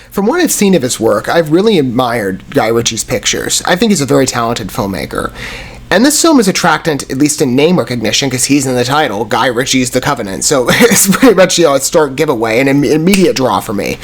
From what I've seen of his work, I've really admired Guy Ritchie's pictures. I think he's a very talented filmmaker. And this film is attractant, at least in name recognition, because he's in the title, Guy Ritchie's The Covenant. So it's pretty much, a stark giveaway, an immediate draw for me.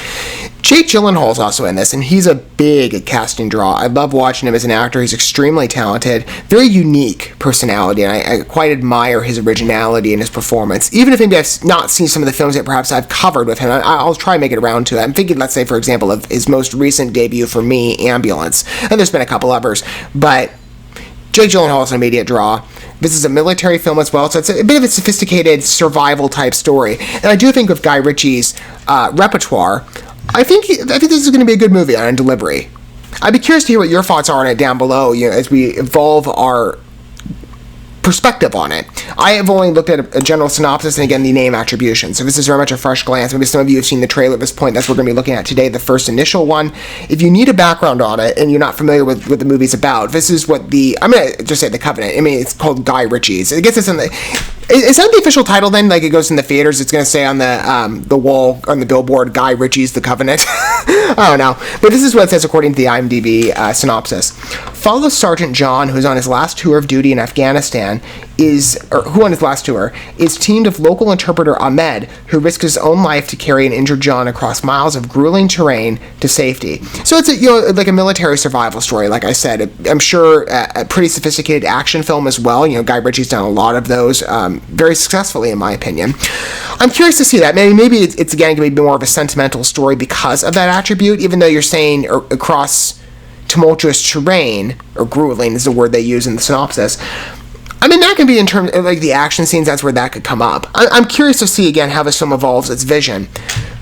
Jake Gyllenhaal's also in this, and he's a big casting draw. I love watching him as an actor. He's extremely talented, very unique personality, and I quite admire his originality and his performance. Even if maybe I've not seen some of the films that perhaps I've covered with him, I'll try and make it around to it. I'm thinking, let's say, for example, of his most recent debut for me, Ambulance. And there's been a couple others, but Jake Gyllenhaal is an immediate draw. This is a military film as well, so it's a bit of a sophisticated survival-type story. And I do think with Guy Ritchie's repertoire, I think this is going to be a good movie on delivery. I'd be curious to hear what your thoughts are on it down below, as we evolve our perspective on it. I have only looked at a general synopsis and again the name attribution, so this is very much a fresh glance. Maybe some of you have seen the trailer at this point. That's what we're going to be looking at today, the first initial one. If you need a background on it and you're not familiar with what the movie's about, this is what I'm going to just say The Covenant. I mean, it's called Guy Ritchie's. It gets this in the... Is that the official title then? Like it goes in the theaters, it's going to say on the wall, on the billboard, Guy Ritchie's The Covenant? I don't know. But this is what it says according to the IMDb synopsis. Follows Sergeant John, who's on his last tour of duty in Afghanistan, is teamed with local interpreter Ahmed, who risks his own life to carry an injured John across miles of grueling terrain to safety. So it's like a military survival story, like I said. I'm sure a pretty sophisticated action film as well. Guy Ritchie's done a lot of those very successfully, in my opinion. I'm curious to see that. Maybe it's again going to be more of a sentimental story because of that attribute, even though you're saying across tumultuous terrain, or grueling is the word they use in the synopsis. I mean, that can be in terms of like the action scenes, that's where that could come up. I'm curious to see again how this film evolves its vision,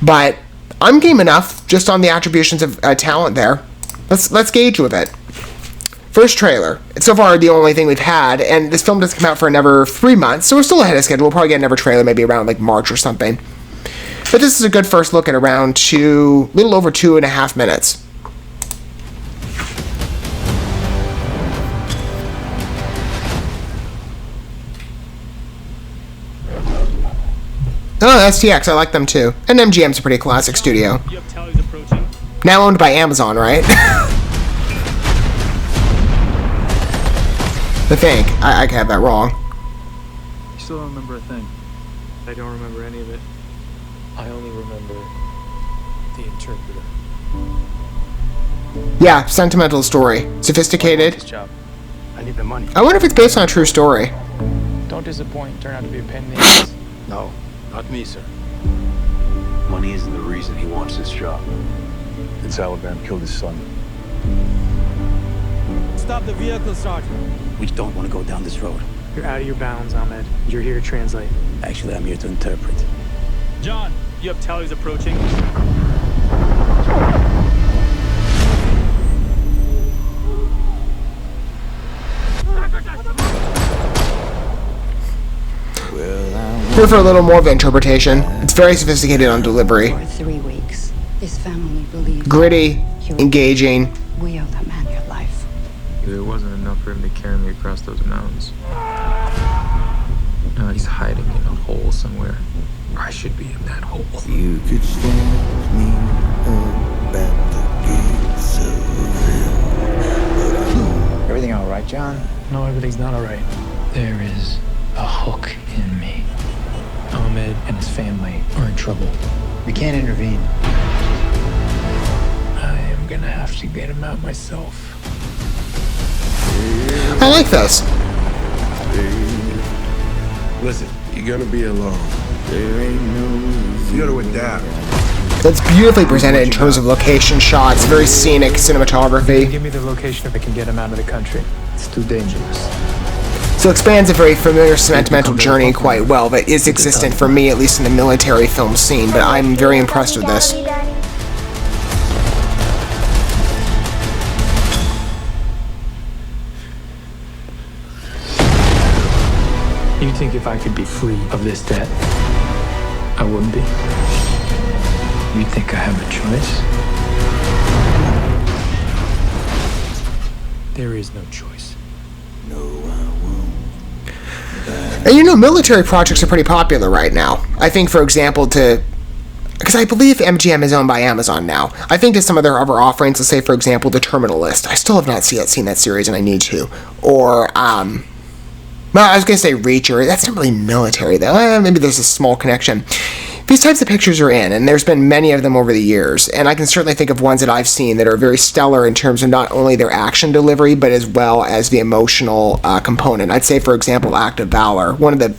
but I'm game enough just on the attributions of talent there. Let's gauge with it. First trailer. It's so far the only thing we've had, and this film doesn't come out for another 3 months, so we're still ahead of schedule. We'll probably get another trailer maybe around like March or something. But this is a good first look at around little over 2.5 minutes. Oh, STX, I like them too. And MGM's a pretty classic studio. Now owned by Amazon, right? I think. I could have that wrong. You still don't remember a thing. I don't remember any of it. I only remember the interpreter. Yeah, sentimental story. Sophisticated. This job. I need the money. I wonder if it's based on a true story. Don't disappoint. Turn out to be a pain in the ass. No, not me, sir. Money isn't the reason he wants this job. The Taliban killed his son. Stop the vehicle, Sergeant. We don't want to go down this road. You're out of your bounds, Ahmed. You're here to translate. Actually, I'm here to interpret. John, you have tallies approaching. Here for a little more of interpretation. It's very sophisticated on delivery. For 3 weeks, his family believes gritty, engaging. We owe that man your life. It wasn't enough for him to carry me across those mountains. Now he's hiding in a hole somewhere. I should be in that hole. You could stand me up at the gates of hell. Everything all right, John? No, everything's not all right. There is a hook in me. Ahmed and his family are in trouble. We can't intervene. I am gonna have to get him out myself. I like this. Listen, you're gonna be alone. There ain't no. You gotta adapt. That's beautifully presented in terms of location shots, very scenic cinematography. Give me the location if I can get him out of the country. It's too dangerous. So it expands a very familiar sentimental journey quite well that is existent for me, at least in the military film scene, but I'm very impressed with this. You think if I could be free of this debt, I wouldn't be? You think I have a choice? There is no choice. No, I won't. And military projects are pretty popular right now. I think, for example, to because I believe MGM is owned by Amazon now. I think to some of their other offerings, let's say, for example, The Terminal List. I still have not seen that series, and I need to. Or, well, I was going to say Reacher. That's not really military, though. Maybe there's a small connection. These types of pictures are in, and there's been many of them over the years, and I can certainly think of ones that I've seen that are very stellar in terms of not only their action delivery, but as well as the emotional component. I'd say, for example, Act of Valor, one of the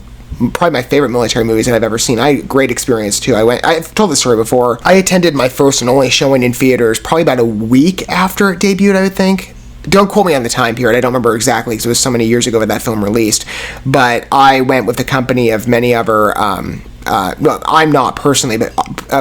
probably my favorite military movies that I've ever seen. I had a great experience too. I've told this story before. I attended my first and only showing in theaters probably about a week after it debuted, I would think. Don't quote me on the time period. I don't remember exactly because it was so many years ago that film released. But I went with the company of many other, well, I'm not personally, but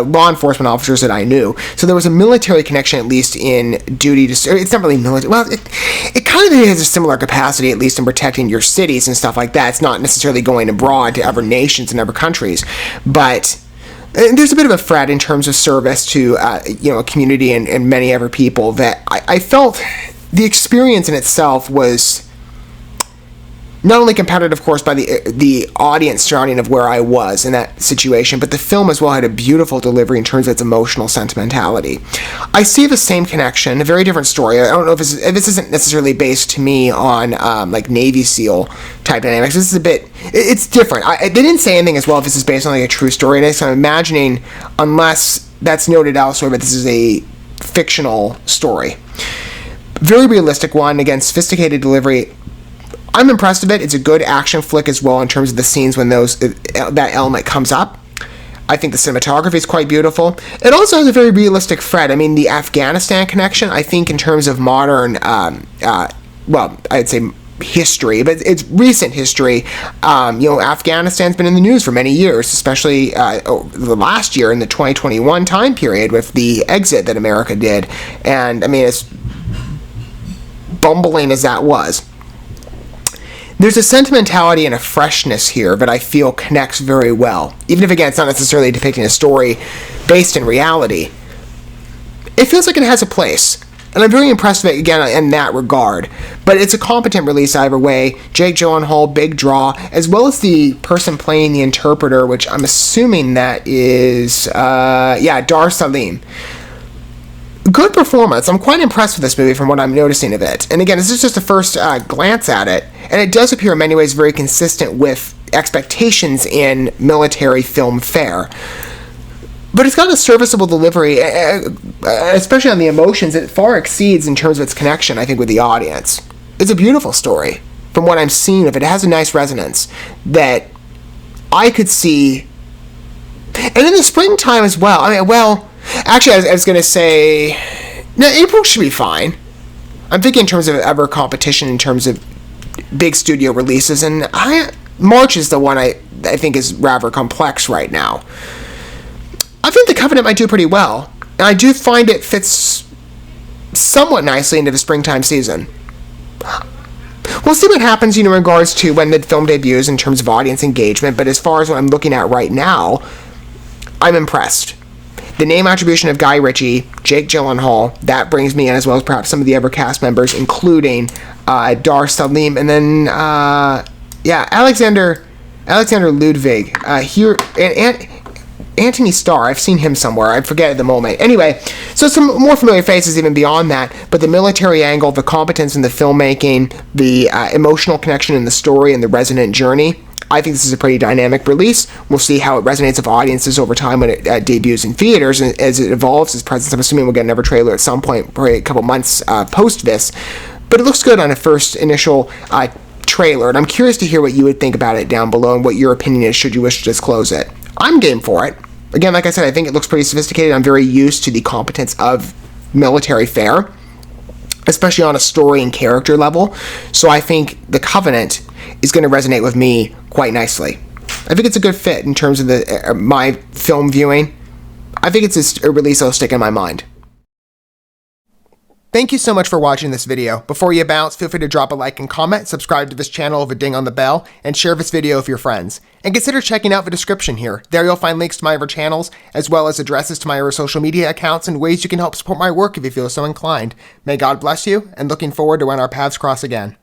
law enforcement officers that I knew. So there was a military connection, at least in duty to serve. It's not really military. Well, it kind of has a similar capacity, at least in protecting your cities and stuff like that. It's not necessarily going abroad to other nations and other countries, but there's a bit of a threat in terms of service to a community and many other people that I felt the experience in itself was not only compounded, of course, by the audience surrounding of where I was in that situation, but the film as well had a beautiful delivery in terms of its emotional sentimentality. I see the same connection, a very different story. I don't know if this isn't necessarily based to me on like Navy SEAL type dynamics. This is a bit, it's different. They didn't say anything as well if this is based on like a true story. And so I'm imagining, unless that's noted elsewhere, but this is a fictional story. Very realistic one, again, sophisticated delivery. I'm impressed with it. It's a good action flick as well in terms of the scenes when that element comes up. I think the cinematography is quite beautiful. It also has a very realistic thread. I mean, the Afghanistan connection, I think in terms of modern, well, I'd say history, but it's recent history. Afghanistan's been in the news for many years, especially the last year in the 2021 time period with the exit that America did. And, I mean, as bumbling as that was, there's a sentimentality and a freshness here that I feel connects very well. Even if, again, it's not necessarily depicting a story based in reality, it feels like it has a place. And I'm very impressed with it, again, in that regard. But it's a competent release either way. Jake Gyllenhaal, big draw, as well as the person playing the interpreter, which I'm assuming that is, Dar Salim. Good performance. I'm quite impressed with this movie from what I'm noticing of it. And again, this is just a first glance at it. And it does appear in many ways very consistent with expectations in military film fare. But it's got a serviceable delivery, especially on the emotions. It far exceeds in terms of its connection, I think, with the audience. It's a beautiful story from what I'm seeing of it. It has a nice resonance that I could see. And in the springtime as well. I mean, well, actually, I was going to say, no, April should be fine. I'm thinking in terms of ever competition, in terms of big studio releases, and March is the one I think is rather complex right now. I think The Covenant might do pretty well, and I do find it fits somewhat nicely into the springtime season. We'll see what happens, in regards to when the film debuts in terms of audience engagement, but as far as what I'm looking at right now, I'm impressed. The name attribution of Guy Ritchie, Jake Gyllenhaal, that brings me in, as well as perhaps some of the other cast members, including Dar Salim, and then, Alexander Ludwig. Here, and Anthony Starr, I've seen him somewhere, I forget at the moment. Anyway, so some more familiar faces even beyond that, but the military angle, the competence in the filmmaking, the emotional connection in the story, and the resonant journey, I think this is a pretty dynamic release. We'll see how it resonates with audiences over time when it debuts in theaters, and as it evolves its presence. I'm assuming we'll get another trailer at some point, probably a couple months post this, but it looks good on a first initial trailer, and I'm curious to hear what you would think about it down below and what your opinion is should you wish to disclose it. I'm game for it. Again, like I said, I think it looks pretty sophisticated. I'm very used to the competence of military fare, especially on a story and character level. So I think The Covenant is going to resonate with me quite nicely. I think it's a good fit in terms of my film viewing. I think it's a release that'll stick in my mind. Thank you so much for watching this video. Before you bounce, feel free to drop a like and comment, subscribe to this channel with a ding on the bell, and share this video with your friends. And consider checking out the description here. There you'll find links to my other channels, as well as addresses to my other social media accounts and ways you can help support my work if you feel so inclined. May God bless you, and looking forward to when our paths cross again.